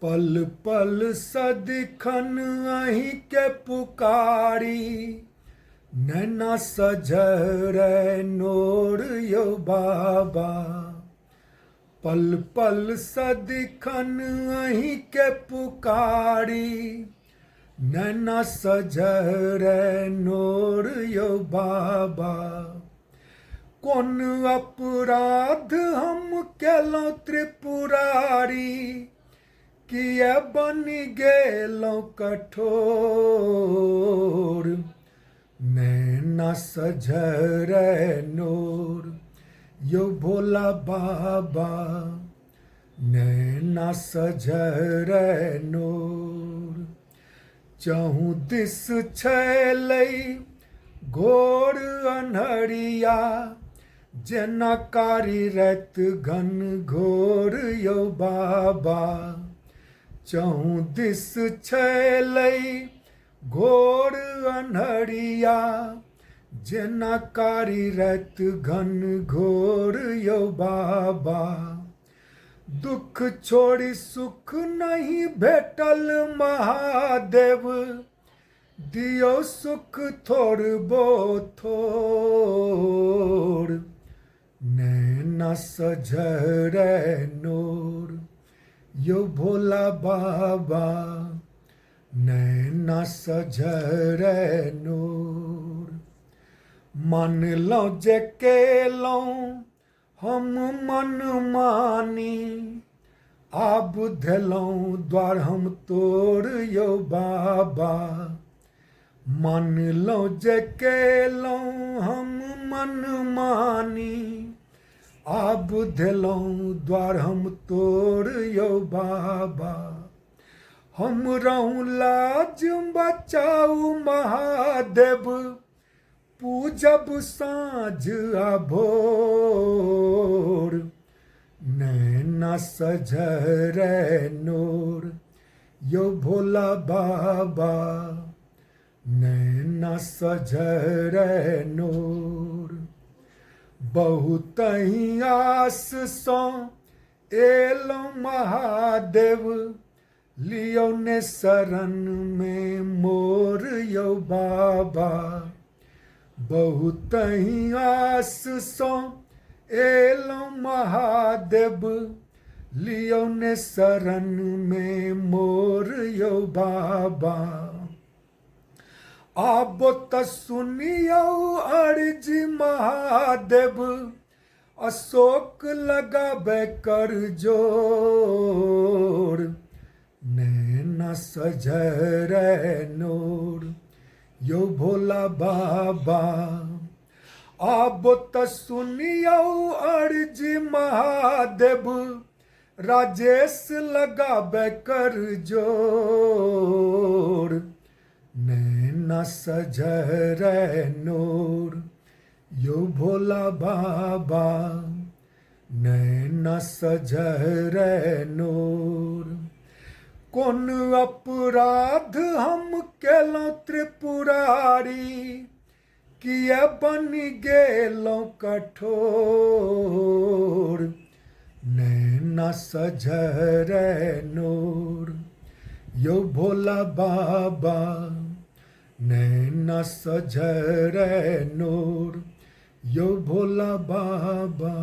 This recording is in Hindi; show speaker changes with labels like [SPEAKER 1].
[SPEAKER 1] पल पल सदिखन अहीं के पुकारी, नैना सजरे नोर यो बाबा। पल पल सदिखन अहीं के पुकारी, नैना सजरे नोर यो बाबा। कोन अपराध हम केलौं त्रिपुरारी, किए बनि गेलौं कठोर। नैना सजरे नोर यो भोला बाबा, नैना सजरे नोर। चहु दिस छलै घोर अन्हरिया, जेना कारी रात घन घोर यो बाबा। चहु दिस छलै घोर अन्हरिया, जेना कारी रात घन घोर यो बाबा। दुख छोड़ि सुख नहीं भेटल महादेव, दियो सुख थोड़बो थोड़। नैना सजरे नोर यो भोला बाबा, नैना सजरे नोर। मानलौं जे केलौं हम मन मानी, आब धेलौं द्वार हम तोर यो बाबा। मानलौं जे केलौं हम मन मानी, आब धेलौं द्वार हम तोर यो बाबा। हमरहु लाज बचाऊ महादेव, पूजब साँझ आ भोर। नैना सजरे नोर यो भोला बाबा, नैना सजरे नोर। बहुत ही आस सँ एलौं महादेव, लियो ने शरण में मोर यो बाबा। बहुत ही आस सँ एलौं महादेव, लियो ने शरण में मोर यो बाबा। आबो त सुनियो अर्जी महादेव, अशोक लगाबे कर जोर। नैना सजरे नोर यो भोला बाबा। आबो त सुनियो अर्जी महादेव, राजेश लगाबे कर जोर। नैना सजरे नोर यो भोला बाबा, नैना सजरे नोर। कोन अपराध हम केलौं त्रिपुरारी, किए बनि गेलौं कठोर। नैना सजरे नोर यो भोला बाबा, नैना सजरे नोर यो भोला बाबा।